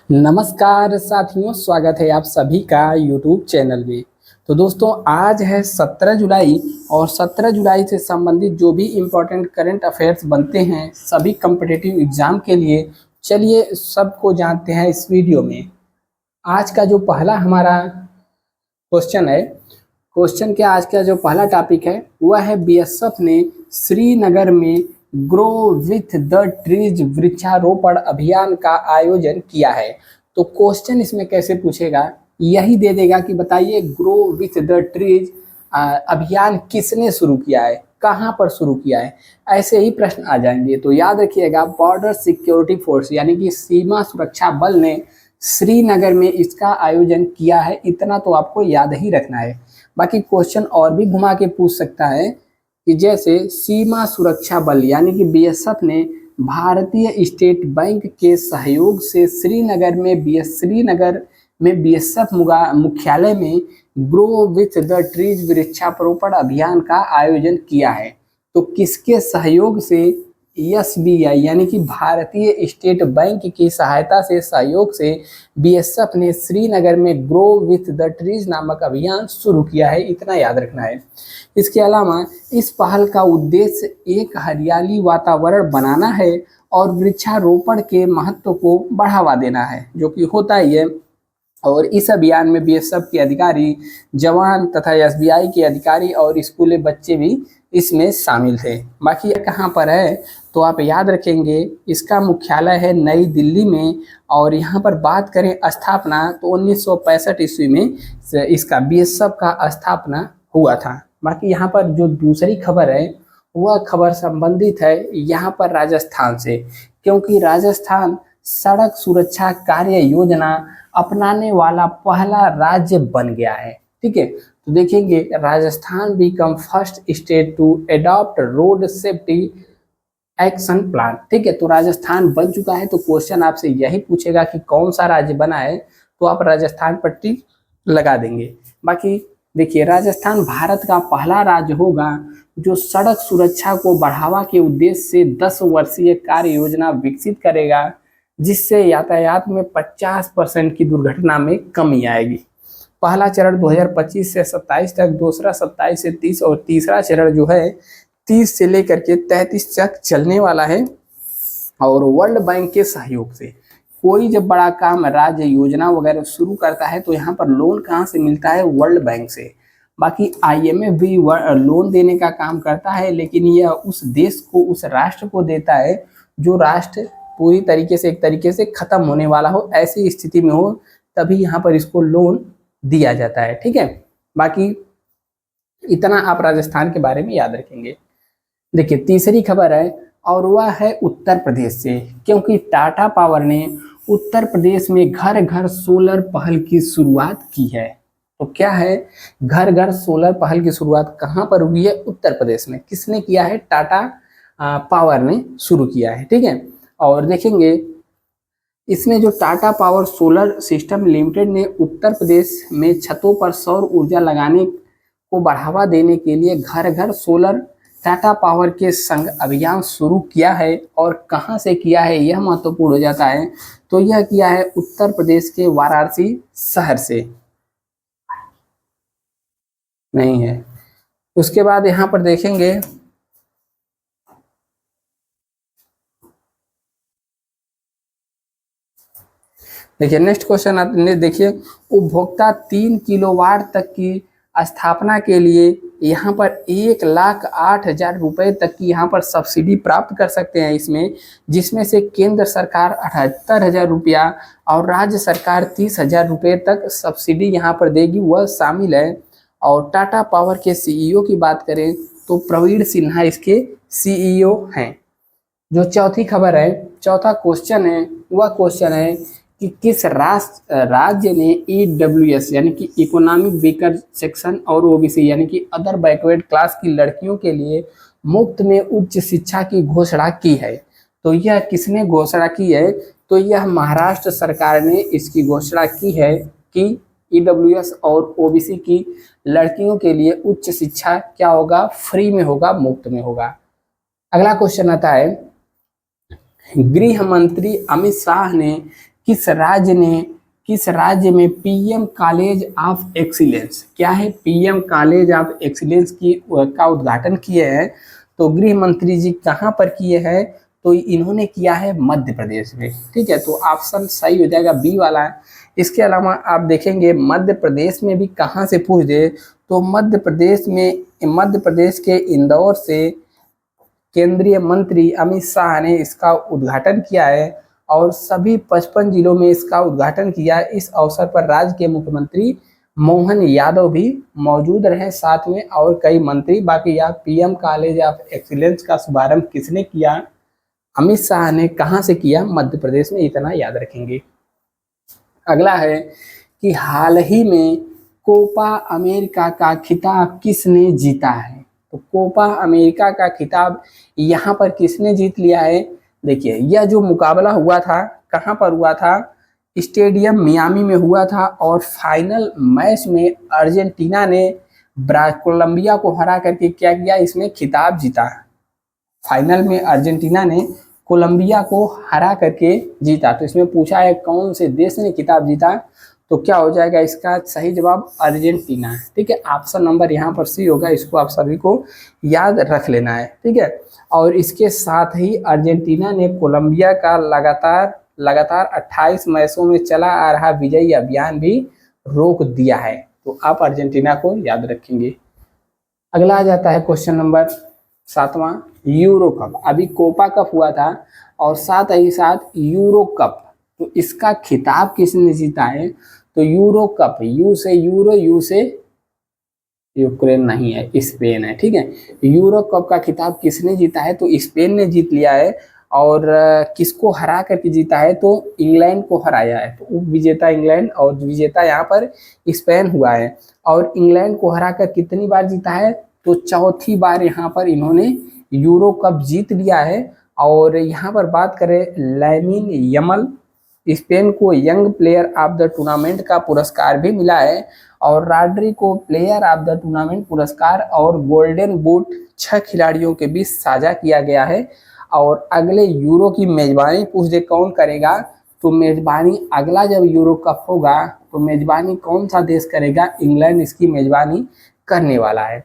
नमस्कार साथियों, स्वागत है आप सभी का यूट्यूब चैनल में। तो दोस्तों, आज है 17 जुलाई और 17 जुलाई से संबंधित जो भी इम्पोर्टेंट करंट अफेयर्स बनते हैं सभी कॉम्पिटिटिव एग्जाम के लिए, चलिए सबको जानते हैं इस वीडियो में। आज का जो पहला हमारा क्वेश्चन है, क्वेश्चन के आज का जो पहला टॉपिक है वह है बीएसएफ ने श्रीनगर में ग्रो विथ द ट्रीज वृक्षारोपण अभियान का आयोजन किया है। तो क्वेश्चन इसमें कैसे पूछेगा, यही दे देगा कि बताइए ग्रो विथ द ट्रीज अभियान किसने शुरू किया है, कहाँ पर शुरू किया है, ऐसे ही प्रश्न आ जाएंगे। तो याद रखिएगा, बॉर्डर सिक्योरिटी फोर्स यानी कि सीमा सुरक्षा बल ने श्रीनगर में इसका आयोजन किया है, इतना तो आपको याद ही रखना है। बाकी क्वेश्चन और भी घुमा के पूछ सकता है कि जैसे सीमा सुरक्षा बल यानी कि बीएसएफ ने भारतीय स्टेट बैंक के सहयोग से श्रीनगर में बीएसएफ मुख्यालय में ग्रो विथ द ट्रीज वृक्षारोपण अभियान का आयोजन किया है। तो किसके सहयोग से? एसबीआई यानी कि भारतीय स्टेट बैंक की सहायता से, सहयोग से बीएसएफ ने श्रीनगर में ग्रो विथ द ट्रीज नामक अभियान शुरू किया है, इतना याद रखना है। इसके अलावा इस पहल का उद्देश्य एक हरियाली वातावरण बनाना है और वृक्षारोपण के महत्व को बढ़ावा देना है, जो कि होता ही है। और इस अभियान में बीएसएफ के अधिकारी, जवान तथा एसबीआई के अधिकारी और स्कूली बच्चे भी इसमें शामिल थे। बाकी कहाँ पर है तो आप याद रखेंगे, इसका मुख्यालय है नई दिल्ली में। और यहाँ पर बात करें स्थापना तो 1965 ईस्वी में इसका बीएसएफ का स्थापना हुआ था। बाकी यहाँ पर जो दूसरी खबर है वह खबर संबंधित है यहाँ पर राजस्थान से, क्योंकि राजस्थान सड़क सुरक्षा कार्य योजना अपनाने वाला पहला राज्य बन गया है। ठीक है, तो देखेंगे Rajasthan become first state to adopt road safety action plan. ठीक है, तो राजस्थान बन चुका है। तो क्वेश्चन आपसे यही पूछेगा कि कौन सा राज्य बना है, तो आप राजस्थान पर टिक लगा देंगे। बाकी देखिए, राजस्थान भारत का पहला राज्य होगा जो सड़क सुरक्षा को बढ़ावा के उद्देश्य से 10 वर्षीय कार्य योजना विकसित करेगा, जिससे यातायात में 50% की दुर्घटना में कमी आएगी। पहला चरण 2025 से 27 तक, दूसरा 27 से 30 और तीसरा चरण जो है 30 से लेकर के 33 तक चलने वाला है। और वर्ल्ड बैंक के सहयोग से कोई जब बड़ा काम, राज्य योजना वगैरह शुरू करता है तो यहाँ पर लोन कहाँ से मिलता है? वर्ल्ड बैंक से। बाकी आईएमएफ भी लोन देने का काम करता है, लेकिन यह उस देश को, उस राष्ट्र को देता है जो राष्ट्र पूरी तरीके से, एक तरीके से खत्म होने वाला हो, ऐसी स्थिति में हो, तभी यहाँ पर इसको लोन दिया जाता है। ठीक है, बाकी इतना आप राजस्थान के बारे में याद रखेंगे। देखिए, तीसरी खबर है और वह है उत्तर प्रदेश से, क्योंकि टाटा पावर ने उत्तर प्रदेश में घर घर सोलर पहल की शुरुआत की है। तो क्या है? घर घर सोलर पहल की शुरुआत कहाँ पर हुई है? उत्तर प्रदेश में। किसने किया है? टाटा पावर ने शुरू किया है। ठीक है, और देखेंगे इसमें जो Tata power solar system limited ने उत्तर प्रदेश में छतों पर सौर ऊर्जा लगाने को बढ़ावा देने के लिए घर घर सोलर टाटा पावर के संग अभियान शुरू किया है। और कहां से किया है यह महत्वपूर्ण हो जाता है। तो यह किया है उत्तर प्रदेश के वाराणसी शहर से। नहीं है। उसके बाद यहां पर देखेंगे, देखिए नेक्स्ट क्वेश्चन आपने देखिए, उपभोक्ता 3 किलोवाट तक की स्थापना के लिए यहाँ पर 1,08,000 रुपए तक की यहाँ पर सब्सिडी प्राप्त कर सकते हैं इसमें, जिसमें से केंद्र सरकार 78,000 रुपया और राज्य सरकार 30,000 रुपये तक सब्सिडी यहाँ पर देगी, वह शामिल है। और टाटा पावर के सीईओ की बात करें तो प्रवीण सिन्हा इसके सीईओ हैं। जो चौथी खबर है, चौथा क्वेश्चन है, वह क्वेश्चन है कि किस राज्य ने ईडब्ल्यूएस यानी कि इकोनॉमिक वीकर सेक्शन और ओबीसी यानी कि अदर बैकवर्ड क्लास की लड़कियों के लिए मुफ्त में उच्च शिक्षा की घोषणा की है? तो यह किसने घोषणा की है? तो यह महाराष्ट्र सरकार ने इसकी घोषणा की है कि ईडब्ल्यूएस और ओबीसी की लड़कियों के लिए उच्च शिक्षा क्या होगा? फ्री में होगा, मुफ्त में होगा। अगला क्वेश्चन आता है, गृह मंत्री अमित शाह ने किस राज्य में पीएम कॉलेज ऑफ एक्सीलेंस, क्या है, पीएम कॉलेज ऑफ एक्सीलेंस की का उद्घाटन किए हैं? तो गृह मंत्री जी कहाँ पर किए हैं? तो इन्होंने किया है मध्य प्रदेश में। ठीक है, तो ऑप्शन सही हो जाएगा बी वाला है। इसके अलावा आप देखेंगे मध्य प्रदेश में भी कहाँ से पूछ दे, तो मध्य प्रदेश के इंदौर से केंद्रीय मंत्री अमित शाह ने इसका उद्घाटन किया है और सभी 55 जिलों में इसका उद्घाटन किया। इस अवसर पर राज्य के मुख्यमंत्री मोहन यादव भी मौजूद रहे साथ में और कई मंत्री। बाकी आप पीएम कॉलेज ऑफ एक्सीलेंस का शुभारंभ किसने किया? अमित शाह ने। कहाँ से किया? मध्य प्रदेश में, इतना याद रखेंगे। अगला है कि हाल ही में कोपा अमेरिका का खिताब किसने जीता है? तो कोपा अमेरिका का खिताब यहाँ पर किसने जीत लिया है? देखिए, यह जो मुकाबला हुआ था कहाँ पर हुआ था? स्टेडियम मियामी में हुआ था और फाइनल मैच में अर्जेंटीना ने कोलंबिया को हरा करके क्या किया? इसमें खिताब जीता। फाइनल में अर्जेंटीना ने कोलंबिया को हरा करके जीता। तो इसमें पूछा है कौन से देश ने खिताब जीता, तो क्या हो जाएगा इसका सही जवाब? अर्जेंटीना है। ठीक है, ऑप्शन नंबर यहाँ पर सी होगा, इसको आप सभी को याद रख लेना है। ठीक है, और इसके साथ ही अर्जेंटीना ने कोलंबिया का लगातार 28 मैचों में चला आ रहा विजयी अभियान भी रोक दिया है। तो आप अर्जेंटीना को याद रखेंगे। अगला आ जाता है क्वेश्चन नंबर 7वां, यूरो कप। अभी कोपा कप हुआ था और साथ ही साथ यूरो कप, तो इसका खिताब किसने जीता है? तो यूरो कप, यू से यूरो, यू से यूक्रेन नहीं है, स्पेन है। ठीक है, यूरो कप का खिताब किसने जीता है? तो स्पेन ने जीत लिया है। और किसको हरा करके जीता है? तो इंग्लैंड को हराया है। तो उप विजेता इंग्लैंड और विजेता यहाँ पर स्पेन हुआ है। और इंग्लैंड को हराकर कितनी बार जीता है? तो चौथी बार यहाँ पर इन्होंने यूरो कप जीत लिया है। और यहाँ पर बात करें लामिन यमाल, स्पेन को young player of the tournament का पुरस्कार भी मिला है और रॉड्री को प्लेयर ऑफ द टूर्नामेंट पुरस्कार और गोल्डन बूट 6 खिलाड़ियों के बीच साझा किया गया है। और अगले यूरो की मेजबानी पूछ दे कौन करेगा? तो मेजबानी अगला जब यूरो कप होगा तो मेजबानी कौन सा देश करेगा? इंग्लैंड इसकी मेजबानी करने वाला है।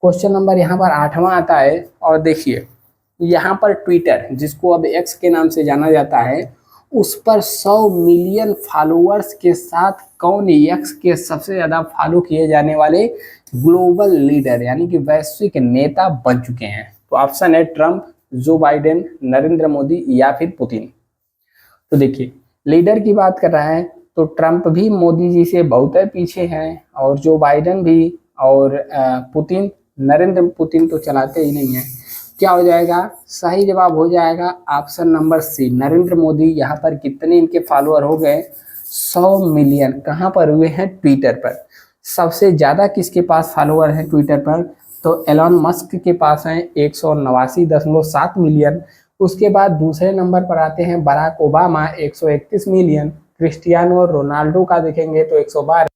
क्वेश्चन नंबर यहाँ पर 8वां आता है और देखिए यहाँ पर ट्विटर, जिसको अब एक्स के नाम से जाना जाता है, उस पर 100 मिलियन फॉलोअर्स के साथ कौन एक्स के सबसे ज़्यादा फॉलो किए जाने वाले ग्लोबल लीडर यानी कि वैश्विक नेता बन चुके हैं? तो ऑप्शन है Trump, Joe Biden, Narendra Modi या फिर पुतिन। तो देखिए, लीडर की बात कर रहा है तो ट्रंप भी मोदी जी से बहुत पीछे हैं और जो बाइडेन भी, और पुतिन, नरेंद्र पुतिन तो चलाते ही नहीं है। क्या हो जाएगा? सही जवाब हो जाएगा option number C, Narendra Modi. यहाँ पर कितने इनके फॉलोअर हो गए? 100 मिलियन। कहाँ पर हुए हैं? ट्विटर पर। सबसे ज़्यादा किसके पास फॉलोअर हैं ट्विटर पर? तो एलॉन मस्क के पास हैं 189.7 मिलियन। उसके बाद दूसरे नंबर पर आते हैं Barack Obama 131 million. Cristiano Ronaldo का देखेंगे तो 112